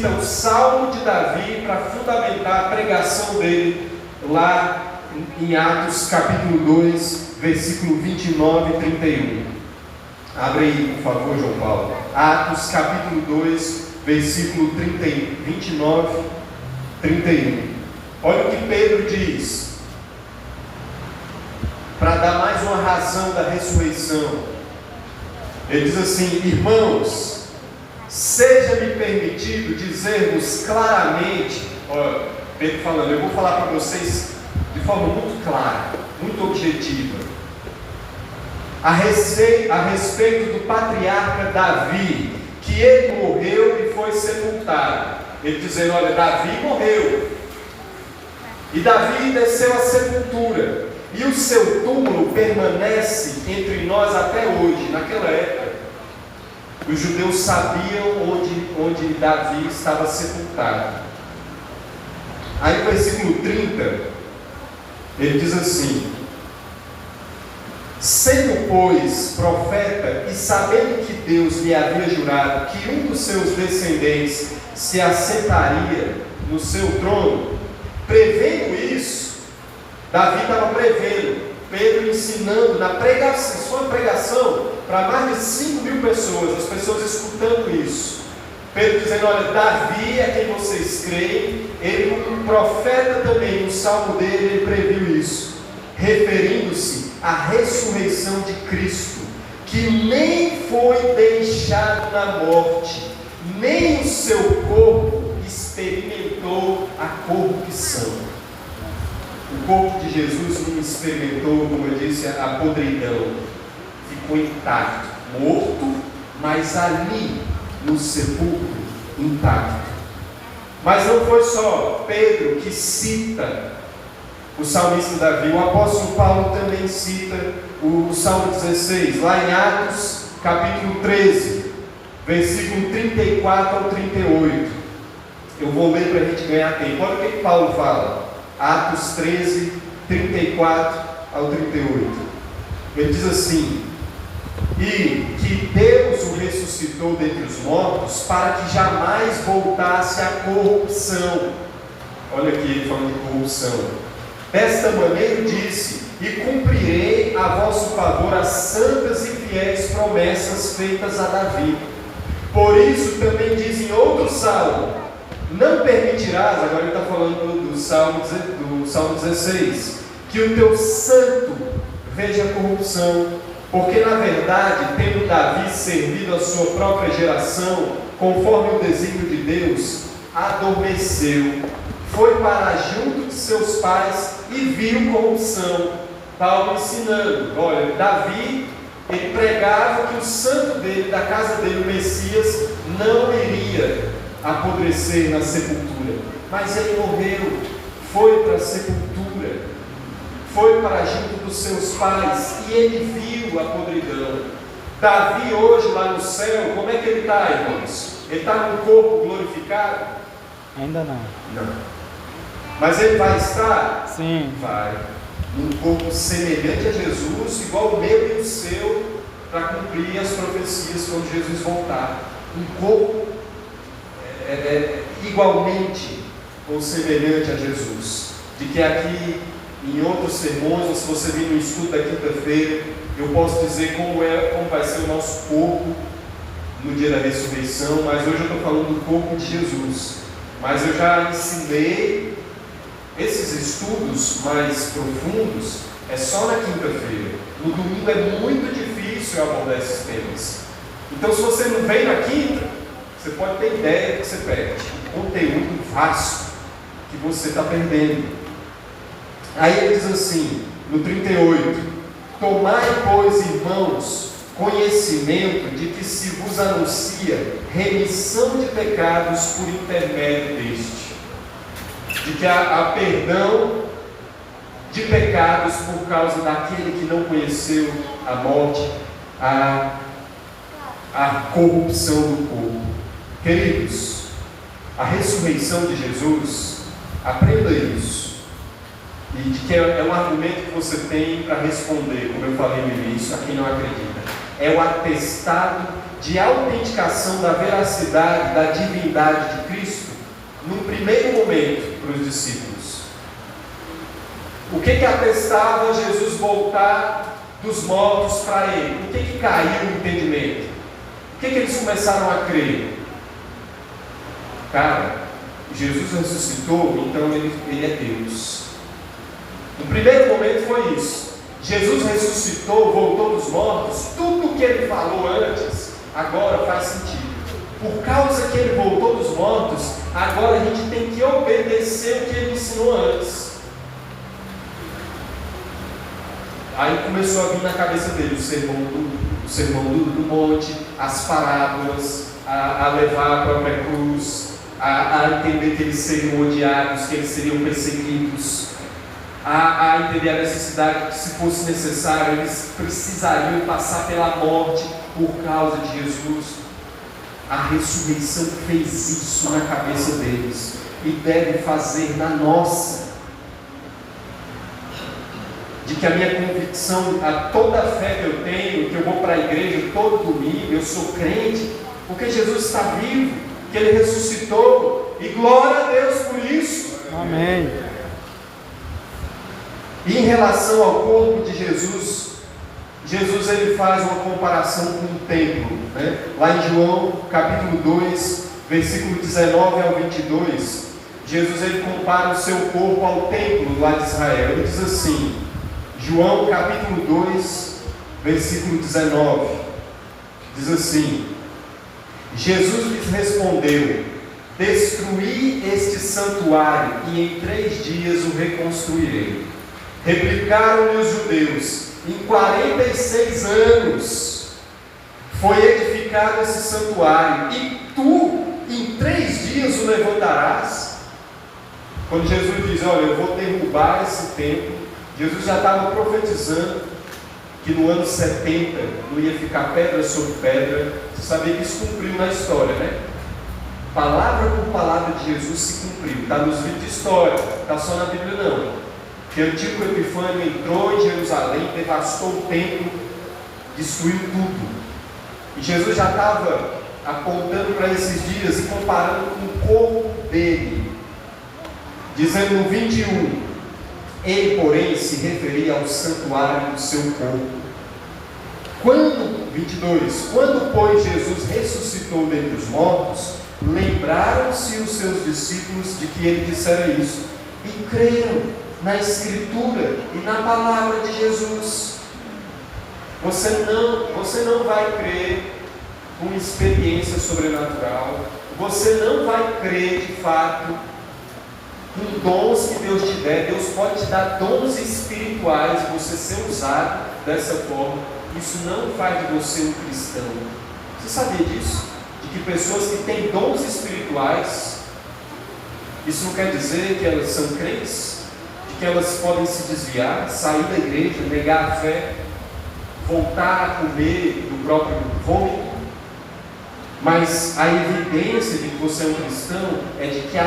cita o Salmo de Davi para fundamentar a pregação dele lá em Atos capítulo 2, versículo 29 e 31. Abre aí, por favor, João Paulo. Atos capítulo 2, versículo 29 e 31. Olha o que Pedro diz, para dar mais uma razão da ressurreição. Ele diz assim: irmãos, seja-me permitido dizer-vos claramente, olha, Pedro falando, eu vou falar para vocês de forma muito clara, muito objetiva, a respeito do patriarca Davi, que ele morreu e foi sepultado. Ele dizendo: olha, Davi morreu, e Davi desceu à sepultura, e o seu túmulo permanece entre nós até hoje. Naquela época, os judeus sabiam onde Davi estava sepultado. Aí no versículo 30, ele diz assim: sendo, pois, profeta, e sabendo que Deus lhe havia jurado que um dos seus descendentes se assentaria no seu trono, prevendo isso, Davi estava prevendo, Pedro ensinando na pregação, sua pregação, para mais de 5.000 pessoas, as pessoas escutando isso. Pedro dizendo: olha, Davi é quem vocês creem, ele, um profeta também, no salmo dele, ele previu isso, referindo-se à ressurreição de Cristo, que nem foi deixado na morte, nem o seu corpo experimentou a corrupção. O corpo de Jesus não experimentou, como eu disse, a podridão, ficou intacto, morto, mas ali no sepulcro intacto. Mas não foi só Pedro que cita o salmista Davi, o apóstolo Paulo também cita o Salmo 16, lá em Atos capítulo 13, versículo 34 ao 38. Eu vou ler para a gente ganhar tempo. Olha o que Paulo fala, Atos 13, 34 ao 38. Ele diz assim: e que Deus o ressuscitou dentre os mortos, para que jamais voltasse à corrupção. Olha aqui ele falando de corrupção. Desta maneira disse: e cumprirei a vosso favor as santas e fiéis promessas feitas a Davi. Por isso também diz em outro salmo: não permitirás, agora ele está falando do Salmo 16, que o teu santo veja corrupção, porque na verdade, tendo Davi servido a sua própria geração, conforme o desígnio de Deus, adormeceu, foi para junto de seus pais e viu corrupção. Paulo ensinando, olha, Davi, ele pregava que o santo dele, da casa dele, o Messias, não iria apodrecer na sepultura, mas ele morreu, foi para a sepultura, foi para junto dos seus pais, e ele viu a podridão. Davi hoje lá no céu, como é que ele está, irmãos? Ele está num corpo glorificado? Ainda não. Não. Mas ele vai estar? Sim. Vai. Num corpo semelhante a Jesus, igual o meu e o seu, para cumprir as profecias quando Jesus voltar. Um corpo igualmente ou semelhante a Jesus. De que aqui, em outros sermões, ou se você vir no estudo da quinta-feira, eu posso dizer como vai ser o nosso corpo no dia da ressurreição, mas hoje eu estou falando do corpo de Jesus. Mas eu já ensinei esses estudos mais profundos, é só na quinta-feira. No domingo é muito difícil abordar esses temas. Então, se você não vem na quinta, você pode ter ideia do que você perde. Um conteúdo vasto que você está perdendo. Aí ele diz assim, no 38: tomai, pois, irmãos, conhecimento de que se vos anuncia remissão de pecados por intermédio deste, de que há perdão de pecados por causa daquele que não conheceu a morte, a corrupção do corpo. Queridos, a ressurreição de Jesus, aprenda isso, e de que é um argumento que você tem para responder, como eu falei no início, a quem não acredita. É o atestado de autenticação da veracidade, da divindade de Cristo. primeiro momento para os discípulos. O que atestava Jesus voltar dos mortos para ele? O que caiu no entendimento? O que eles começaram a crer? Cara, Jesus ressuscitou, então ele é Deus. No primeiro momento foi isso. Jesus ressuscitou, voltou dos mortos. Tudo o que ele falou antes, agora faz sentido. Por causa que ele voltou dos mortos, agora a gente tem que obedecer o que ele ensinou antes. Aí começou a vir na cabeça dele o sermão do monte, as parábolas, a levar a própria cruz, a entender que eles seriam odiados, que eles seriam perseguidos, a entender a necessidade que, se fosse necessário, eles precisariam passar pela morte por causa de Jesus. A ressurreição fez isso na cabeça deles e deve fazer na nossa. De que a minha convicção, toda a fé que eu tenho, que eu vou para a igreja todo domingo, eu sou crente, porque Jesus está vivo, que Ele ressuscitou, e glória a Deus por isso. Amém. E em relação ao corpo de Jesus, ele faz uma comparação com o templo, né? Lá em João, capítulo 2, versículo 19 ao 22, Jesus ele compara o seu corpo ao templo lá de Israel. Ele diz assim, João capítulo 2, versículo 19, diz assim: Jesus lhes respondeu: destruí este santuário e em 3 dias o reconstruirei. Replicaram-lhe os judeus: em 46 anos foi edificado esse santuário, e tu em 3 dias o levantarás? Quando Jesus diz: olha, eu vou derrubar esse templo, Jesus já estava profetizando que no ano 70 não ia ficar pedra sobre pedra. Você sabia que isso cumpriu na história, né? Palavra por palavra de Jesus se cumpriu. Está nos livros de história, está só na Bíblia não. Que Antíoco Epifânio entrou em Jerusalém, devastou o templo, destruiu tudo. E Jesus já estava apontando para esses dias e comparando com o corpo dele, dizendo no 21, ele, porém, se referia ao santuário do seu corpo. 22, quando, pois, Jesus ressuscitou dentre os mortos, lembraram-se os seus discípulos de que ele dissera isso, e creram na Escritura e na palavra de Jesus. Você não vai crer com experiência sobrenatural, você não vai crer de fato com dons que Deus te der. Deus pode te dar dons espirituais, você ser usado dessa forma. Isso não faz de você um cristão. Você sabia disso? De que pessoas que têm dons espirituais, isso não quer dizer que elas são crentes, de que elas podem se desviar, sair da igreja, negar a fé, voltar a comer do próprio vômito. Mas a evidência de que você é um cristão é de que a